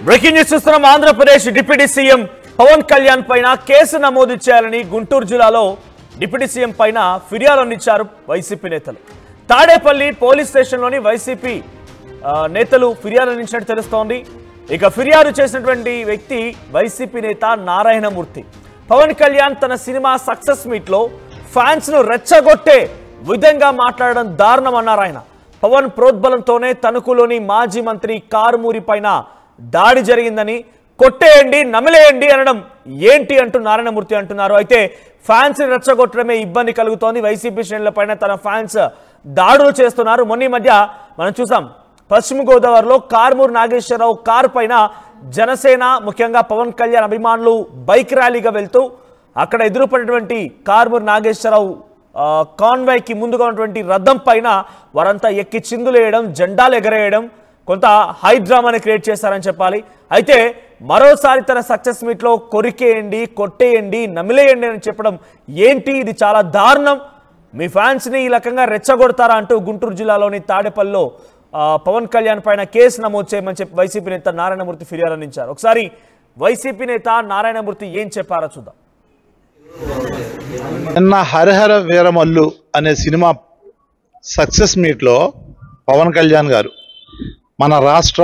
Breaking news చూస్తున్నాం. Andhra Pradesh deputy CM Pawan Kalyan పైన case నమోదు చేయాలని గుంటూరు జిల్లాలో డిప్యూటీ సీఎం పైన ఫిర్యాదు అందించారు వైసీపీ నేతలు. తాడేపల్లి పోలీస్ స్టేషన్లోని వైసీపీ నేతలు ఫిర్యాదు అందించినట్టు తెలుస్తోంది. ఇక ఫిర్యాదు చేసినటువంటి వ్యక్తి వైసీపీ నేత నారాయణమూర్తి. పవన్ కళ్యాణ్ తన సినిమా సక్సెస్ మీట్ లో ఫ్యాన్స్ ను రెచ్చగొట్టే విధంగా మాట్లాడడం దారుణమన్నారు ఆయన. పవన్ ప్రోద్బలంతోనే తణుకులోని మాజీ మంత్రి కారుమూరి పైన దాడి జరిగిందని, కొట్టేయండి నమిలేయండి అనడం ఏంటి అంటూ నారాయణమూర్తి అంటున్నారు. అయితే ఫ్యాన్స్ ని రెచ్చగొట్టడమే ఇబ్బంది కలుగుతోంది. వైసీపీ శ్రేణుల పైన తన ఫ్యాన్స్ దాడులు చేస్తున్నారు. మొన్న మధ్య మనం చూసాం, పశ్చిమ గోదావరిలో కారుమూరి నాగేశ్వరరావు కారు పైన జనసేన ముఖ్యంగా పవన్ కళ్యాణ్ అభిమానులు బైక్ ర్యాలీగా వెళ్తూ అక్కడ ఎదురుపడినటువంటి కారుమూరి నాగేశ్వరరావు కాన్వాయ్కి ముందుగా ఉన్నటువంటి రథం పైన వారంతా ఎక్కి చిందులు వేయడం, జెండాలు ఎగరేయడం, కొంత హై డ్రామాని క్రియేట్ చేశారని చెప్పాలి. అయితే మరోసారి తన సక్సెస్ మీట్లో కొరికేయండి, కొట్టేయండి, నమిలేయండి అని చెప్పడం ఏంటి, ఇది చాలా దారుణం, మీ ఫ్యాన్స్ని ఈ రకంగా రెచ్చగొడతారా అంటూ గుంటూరు జిల్లాలోని తాడేపల్లిలో పవన్ కళ్యాణ్ పైన కేసు నమోదు చేయమని చెప్పి వైసీపీ నేత నారాయణమూర్తి ఫిర్యాదు అందించారు. ఒకసారి వైసీపీ నేత నారాయణమూర్తి ఏం చెప్పారో చూద్దాం. నిన్న హరిహర వీరమల్లు అనే సినిమా సక్సెస్ మీట్లో పవన్ కళ్యాణ్ గారు, మన రాష్ట్ర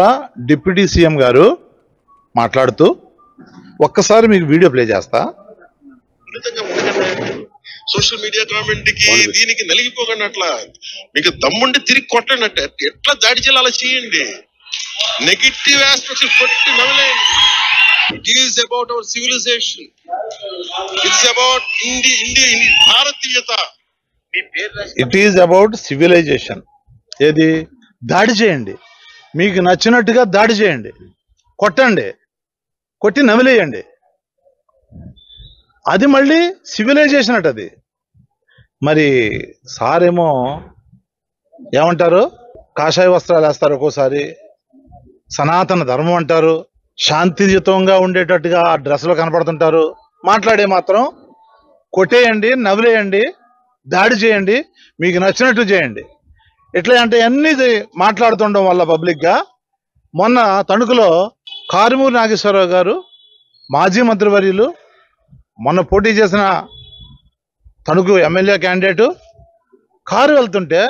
డిప్యూటీ సీఎం గారు మాట్లాడుతూ, ఒక్కసారి మీకు వీడియో ప్లే చేస్తా. సోషల్ మీడియా గవర్నమెంట్ కి దీనికి నలిగిపోకండి. అట్లా మీకు దమ్ముండి తిరిగి కొట్టండి. ఎట్లా దాడి చేయాలి అలా చేయండి. నెగిటివ్ ఆస్పెక్ట్స్ కొట్టి నవలేయండి. It is about our civilization. It's about భారతీయత. It is about civilization. ఏది? దాడి చేయండి, మీకు నచ్చినట్టుగా దాడి చేయండి, కొట్టండి, కొట్టి నమిలేయండి. అది మళ్ళీ సివిలైజేషన్ అట. అది మరి సారేమో ఏమంటారు, కాషాయ వస్త్రాలు వేస్తారు, ఒక్కోసారి సనాతన ధర్మం అంటారు, శాంతియుతంగా ఉండేటట్టుగా ఆ డ్రెస్లో కనపడుతుంటారు. మాట్లాడే మాత్రం కొట్టేయండి, నవిలేయండి, దాడి చేయండి, మీకు నచ్చినట్టు చేయండి. ఎట్లా అంటే అన్ని మాట్లాడుతుండడం వల్ల పబ్లిక్గా మొన్న తణుకులో కారుమూరి నాగేశ్వరరావు గారు మాజీ మంత్రివర్యులు, మొన్న పోటీ చేసిన తణుకు ఎమ్మెల్యే క్యాండిడేటు, కారు వెళ్తుంటే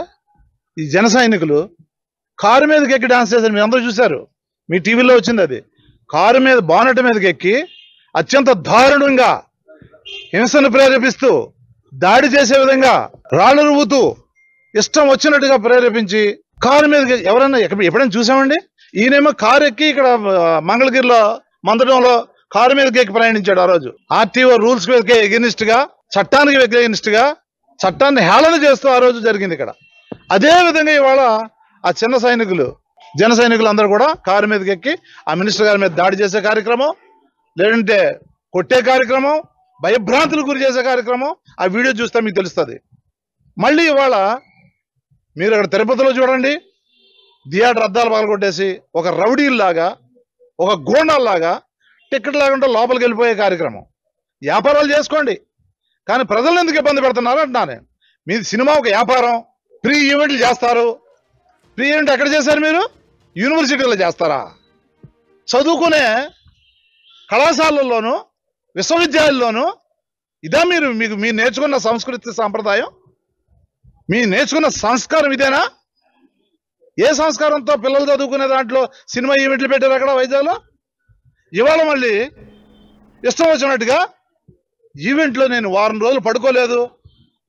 ఈ జన సైనికులు కారు మీదకి ఎక్కి డాన్స్ చేశారు. మీరు అందరూ చూశారు, మీ టీవీలో వచ్చింది. అది కారు మీద బానెట్ మీదకి ఎక్కి అత్యంత దారుణంగా హింసను ప్రేరేపిస్తూ, దాడి చేసే విధంగా రాళ్ళు రువ్వుతూ, ఇష్టం వచ్చినట్టుగా ప్రేరేపించి కారు మీదకి ఎవరైనా ఎప్పుడైనా చూసామండి? ఈయనేమో కారు ఎక్కి ఇక్కడ మంగళగిరిలో మందడంలో కారు మీదకి ఎక్కి ప్రయాణించాడు. ఆ రోజు ఆర్టీఓ రూల్స్ మీదకి ఎగనిస్ట్ గా, చట్టానికి ఎగనిస్ట్ గా, చట్టాన్ని హేళన చేస్తూ ఆ రోజు జరిగింది ఇక్కడ. అదే విధంగా ఇవాళ ఆ చిన్న సైనికులు, జన సైనికులు అందరూ కూడా కారు మీదకి ఎక్కి ఆ మినిస్టర్ గారి మీద దాడి చేసే కార్యక్రమం, లేదంటే కొట్టే కార్యక్రమం, భయభ్రాంతులకు గురి చేసే కార్యక్రమం ఆ వీడియో చూస్తే మీకు తెలుస్తుంది. మళ్ళీ ఇవాళ మీరు అక్కడ తిరుపతిలో చూడండి, థియేటర్ అద్దాలు పగలగొట్టేసి ఒక రౌడీల్లాగా, ఒక గోండాల్లాగా టికెట్ లేకుండా లోపలికి వెళ్ళిపోయే కార్యక్రమం. వ్యాపారాలు చేసుకోండి, కానీ ప్రజలను ఎందుకు ఇబ్బంది పెడుతున్నారు అంటున్నాను. మీ సినిమా ఒక వ్యాపారం. ప్రీ ఈవెంట్లు చేస్తారు. ప్రీ ఈవెంట్ ఎక్కడ చేశారు మీరు? యూనివర్సిటీలో చేస్తారా? చదువుకునే కళాశాలల్లోనూ విశ్వవిద్యాలయాల్లోనూ ఇదా మీరు నేర్చుకున్న సంస్కృతి సాంప్రదాయం? మీరు నేర్చుకున్న సంస్కారం ఇదేనా? ఏ సంస్కారంతో పిల్లలు చదువుకునే దాంట్లో సినిమా ఈవెంట్లు పెట్టారు అక్కడ వైజాగ్లో? ఇవాళ మళ్ళీ ఇష్టం వచ్చినట్టుగా ఈవెంట్లో నేను వారం రోజులు పడుకోలేదు.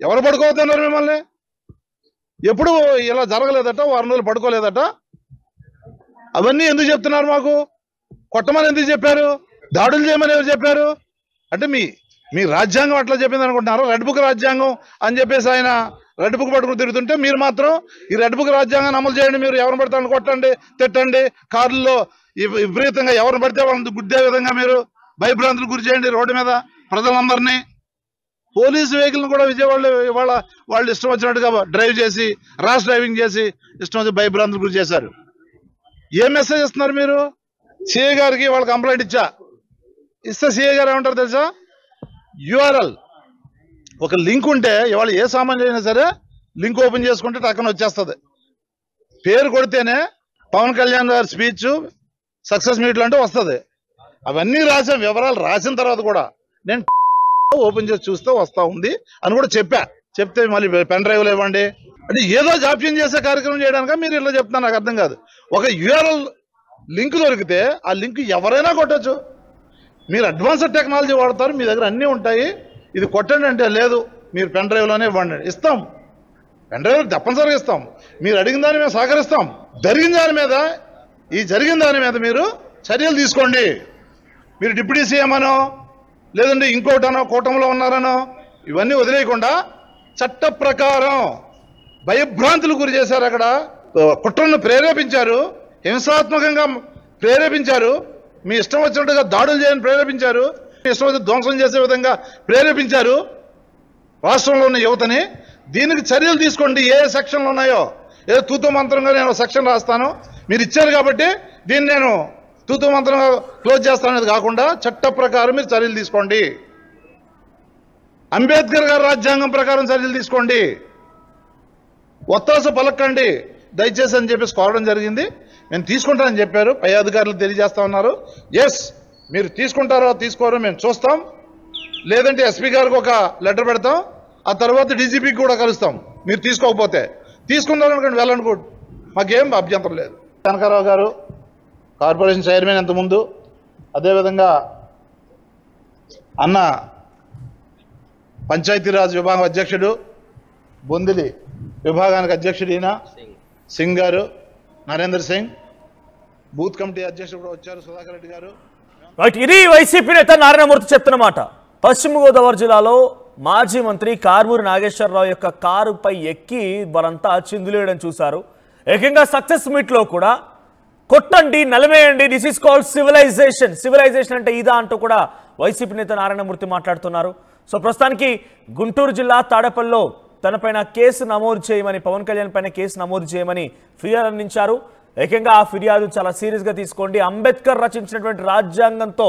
ఎవరు పడుకోవద్దన్నారు మిమ్మల్ని? ఎప్పుడు ఇలా జరగలేదట, వారం రోజులు పడుకోలేదట. అవన్నీ ఎందుకు చెప్తున్నారు? మాకు కొట్టమని ఎందుకు చెప్పారు? దాడులు చేయమని ఎవరు చెప్పారు? అంటే మీ రాజ్యాంగం అట్లా చెప్పింది అనుకుంటున్నారు. రెడ్ బుక్ రాజ్యాంగం అని చెప్పేసి ఆయన రెడ్ బుక్ పట్టుకుని తిరుగుతుంటే మీరు మాత్రం ఈ రెడ్ బుక్ రాజ్యాంగాన్ని అమలు చేయండి, మీరు ఎవరిని పడతాను కొట్టండి, తిట్టండి, కారుల్లో విపరీతంగా ఎవరిని పడితే వాళ్ళని గుద్దే విధంగా మీరు భయభ్రాంతులు గురి చేయండి రోడ్డు మీద ప్రజలందరినీ. పోలీసు వెహికల్ని కూడా విజయవాడలో ఇవాళ వాళ్ళు ఇష్టం వచ్చినట్టుగా డ్రైవ్ చేసి, ర్యాష్ డ్రైవింగ్ చేసి ఇష్టం వచ్చి భయభ్రాంతులు గురి చేశారు. ఏ మెసేజ్ ఇస్తున్నారు మీరు? సిఐ గారికి వాళ్ళు కంప్లైంట్ ఇస్తే సిఐ గారు ఏమంటారు తెలుసా? యూఆర్ఎల్ ఒక లింక్ ఉంటే ఇవాళ ఏ సామాన్యులు అయినా సరే లింక్ ఓపెన్ చేసుకుంటే టక్కన వచ్చేస్తుంది. పేరు కొడితేనే పవన్ కళ్యాణ్ గారి స్పీచ్, సక్సెస్ మీట్లు అంటే వస్తుంది. అవన్నీ రాసాం, వివరాలు రాసిన తర్వాత కూడా నేను ఓపెన్ చేసి చూస్తే వస్తా ఉంది అని కూడా చెప్తే మళ్ళీ పెన్ డ్రైవ్లు ఇవ్వండి అంటే ఏదో జాప్యం చేసే కార్యక్రమం చేయడానికి మీరు ఇలా చెప్తున్నా నాకు అర్థం కాదు. ఒక యూఆర్ఎల్ లింక్ దొరికితే ఆ లింక్ ఎవరైనా కొట్టచ్చు. మీరు అడ్వాన్స్డ్ టెక్నాలజీ వాడతారు, మీ దగ్గర అన్నీ ఉంటాయి, ఇది కొట్టండి అంటే లేదు, మీరు పెన్ డ్రైవ్లోనే ఇవ్వండి. ఇస్తాం, పెన్ డ్రైవ్ తప్పనిసరిగా ఇస్తాం. మీరు అడిగిన దాని మీద సహకరిస్తాం. జరిగిన దాని మీద మీరు చర్యలు తీసుకోండి. మీరు డిప్యూటీ సీఎం అనో లేదంటే ఇంకోటనో కూటమిలో ఉన్నారనో ఇవన్నీ వదిలేయకుండా చట్ట ప్రకారం భయభ్రాంతులు గురి చేశారు. అక్కడ కుట్రను ప్రేరేపించారు, హింసాత్మకంగా ప్రేరేపించారు, మీ ఇష్టం వచ్చినట్టుగా దాడులు చేయని ప్రేరేపించారు, మీ ఇష్టం వచ్చి ధ్వంసం చేసే విధంగా ప్రేరేపించారు రాష్ట్రంలో ఉన్న యువతని. దీనికి చర్యలు తీసుకోండి. ఏ సెక్షన్లు ఉన్నాయో ఏదో తూతు మంత్రంగా నేను సెక్షన్ రాస్తాను, మీరు ఇచ్చారు కాబట్టి దీన్ని నేను తూతు మంత్రంగా క్లోజ్ చేస్తాననేది కాకుండా చట్ట ప్రకారం మీరు చర్యలు తీసుకోండి. అంబేద్కర్ గారి రాజ్యాంగం ప్రకారం చర్యలు తీసుకోండి. ఒత్తాస పలకండి దయచేసి అని చెప్పేసి కోరడం జరిగింది. నేను తీసుకుంటానని చెప్పారు, పై అధికారులు తెలియజేస్తా ఉన్నారు. ఎస్, మీరు తీసుకుంటారో తీసుకోరో మేము చూస్తాం. లేదంటే ఎస్పీ గారికి ఒక లెటర్ పెడతాం, ఆ తర్వాత డీజీపీకి కూడా కలుస్తాం. మీరు తీసుకోకపోతే తీసుకున్నారనుకోండి, వెళ్ళనుకోండి, మాకేం అభ్యంతరం లేదు. కనకారావు గారు కార్పొరేషన్ చైర్మన్ ఇంతకుముందు, అదేవిధంగా అన్న పంచాయతీరాజ్ విభాగం అధ్యక్షుడు, బొందిలి విభాగానికి అధ్యక్షుడు ఈయన సింగ్ గారు, నరేందర్ సింగ్, బూత్ కమిటీ అధ్యక్షుడు కూడా వచ్చారు సుధాకర్ రెడ్డి గారు. ఇది వైసీపీ నేత నారాయణమూర్తి చెప్తున్నమాట. పశ్చిమ గోదావరి జిల్లాలో మాజీ మంత్రి కారుమూరి నాగేశ్వరరావు యొక్క కారుపై ఎక్కి వారంతా చిందులేయడం చూశారు. ఏకంగా సక్సెస్ మీట్లో కూడా కొట్టండి, నలిమేయండి, దిస్ ఈస్ కాల్డ్ సివిలైజేషన్ అంటే ఇదా అంటూ కూడా వైసీపీ నేత నారాయణమూర్తి మాట్లాడుతున్నారు. సో ప్రస్తుతానికి గుంటూరు జిల్లా తాడేపల్లిలో తనపైన కేసు నమోదు చేయమని, పవన్ కళ్యాణ్ పైన కేసు నమోదు చేయమని ఫిర్యాదు అందించారు. ఏకంగా ఆ ఫిర్యాదు చాలా సీరియస్గా తీసుకోండి, అంబేద్కర్ రచించినటువంటి రాజ్యాంగంతో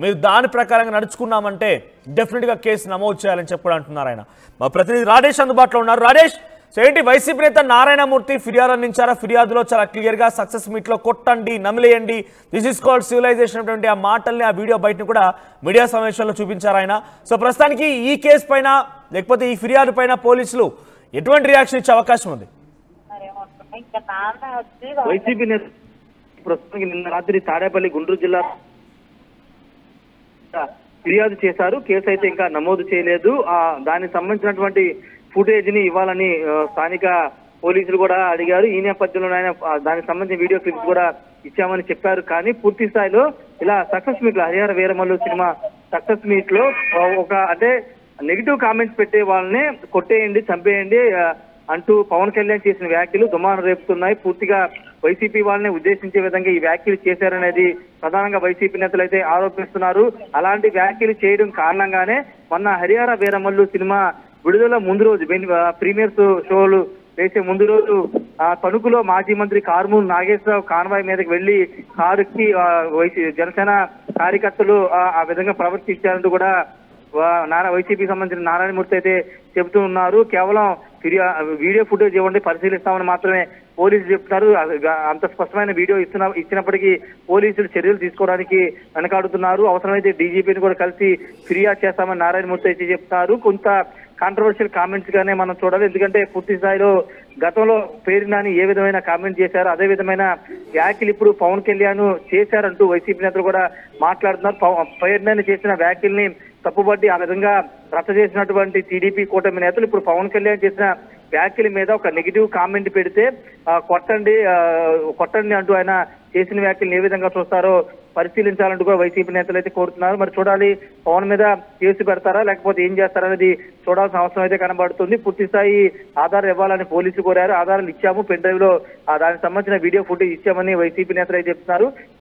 మీరు దాని ప్రకారంగా నడుచుకున్నామంటే డెఫినెట్గా కేసు నమోదు చేయాలని చెప్పి అంటున్నారు ఆయన. మా ప్రతినిధి రాజేష్ అందుబాటులో ఉన్నారు. రాజేష్, సో ఏంటి వైసీపీ నేత నారాయణమూర్తి ఫిర్యాదు అందించారా? ఫిర్యాదులో చాలా క్లియర్గా సక్సెస్ మీట్లో కొట్టండి, నమిలేయండి, దిస్ ఈస్ కాల్డ్ సివిలైజేషన్ అటువంటి ఆ మాటల్ని, ఆ వీడియో బయటను కూడా మీడియా సమావేశంలో చూపించారు ఆయన. సో ప్రస్తుతానికి ఈ కేసు పైన లేకపోతే ఈ ఫిర్యాదు పైన పోలీసులు ఎటువంటి రియాక్షన్ ఇచ్చే అవకాశం ఉంది? వైసీపీ నేత ప్రస్తుతానికి నిన్న రాత్రి తాడేపల్లి గుంటూరు జిల్లా ఫిర్యాదు చేశారు. కేసు అయితే ఇంకా నమోదు చేయలేదు. దానికి సంబంధించినటువంటి ఫుటేజ్ ని ఇవ్వాలని స్థానిక పోలీసులు కూడా అడిగారు. ఈ నేపథ్యంలో ఆయన దానికి సంబంధించిన వీడియో క్లిప్స్ కూడా ఇచ్చామని చెప్పారు. కానీ పూర్తి స్థాయిలో ఇలా సక్సెస్ మీట్ లో, Harihara Veeramallu cinema success meet లో ఒక అంటే నెగిటివ్ కామెంట్స్ పెట్టే వాళ్ళని కొట్టేయండి, చంపేయండి అంటూ పవన్ కళ్యాణ్ చేసిన వ్యాఖ్యలు దుమారం రేపుతున్నాయి. పూర్తిగా వైసీపీ వాళ్ళని ఉద్దేశించే విధంగా ఈ వ్యాఖ్యలు చేశారనేది ప్రధానంగా వైసీపీ నేతలు అయితే ఆరోపిస్తున్నారు. అలాంటి వ్యాఖ్యలు చేయడం కారణంగానే మొన్న హరిహర వీరమల్లు సినిమా విడుదల ముందు రోజు, ప్రీమియర్స్ షోలు వేసే ముందు రోజు తణుకులో మాజీ మంత్రి కారుమూరి నాగేశ్వరరావు కాన్వాయ్ మీదకి వెళ్లి కారుకి జనసేన కార్యకర్తలు ఆ విధంగా ప్రవర్తించారంటూ కూడా వైసీపీకి సంబంధించిన నారాయణమూర్తి అయితే చెబుతూ ఉన్నారు. కేవలం వీడియో ఫుటేజ్ ఇవ్వండి, పరిశీలిస్తామని మాత్రమే పోలీసులు చెప్తున్నారు. అంత స్పష్టమైన వీడియో ఇచ్చినప్పటికీ పోలీసులు చర్యలు తీసుకోవడానికి వెనకాడుతున్నారు. అవసరమైతే డీజీపీని కూడా కలిసి ఫిర్యాదు చేస్తామని నారాయణమూర్తి అయితే చెప్తున్నారు. కొంత కాంట్రవర్షియల్ కామెంట్స్ గానే మనం చూడాలి. ఎందుకంటే పూర్తి స్థాయిలో గతంలో పేరు నాని ఏ విధమైన కామెంట్ చేశారో అదే విధమైన వ్యాఖ్యలు ఇప్పుడు పవన్ కళ్యాణ్ చేశారంటూ వైసీపీ నేతలు కూడా మాట్లాడుతున్నారు. పేరు నాని చేసిన వ్యాఖ్యల్ని తప్పుబట్టి ఆ విధంగా రచ్చ చేసినటువంటి టీడీపీ కూటమి నేతలు ఇప్పుడు పవన్ కళ్యాణ్ చేసిన వ్యాఖ్యల మీద ఒక నెగిటివ్ కామెంట్ పెడితే కొట్టండి అంటూ ఆయన చేసిన వ్యాఖ్యలను ఏ విధంగా చూస్తారో పరిశీలించాలంటూ కూడా వైసీపీ నేతలు అయితే కోరుతున్నారు. మరి చూడాలి, పవన్ మీద కేసు పెడతారా లేకపోతే ఏం చేస్తారనేది చూడాల్సిన అవసరం అయితే కనబడుతుంది. పూర్తి స్థాయి ఆధారం ఇవ్వాలని పోలీసులు కోరారు. ఆధారాలు ఇచ్చాము, పెన్ డ్రైవ్ లో దానికి సంబంధించిన వీడియో ఫుటేజ్ ఇచ్చామని వైసీపీ నేతలు అయితే చెప్తున్నారు.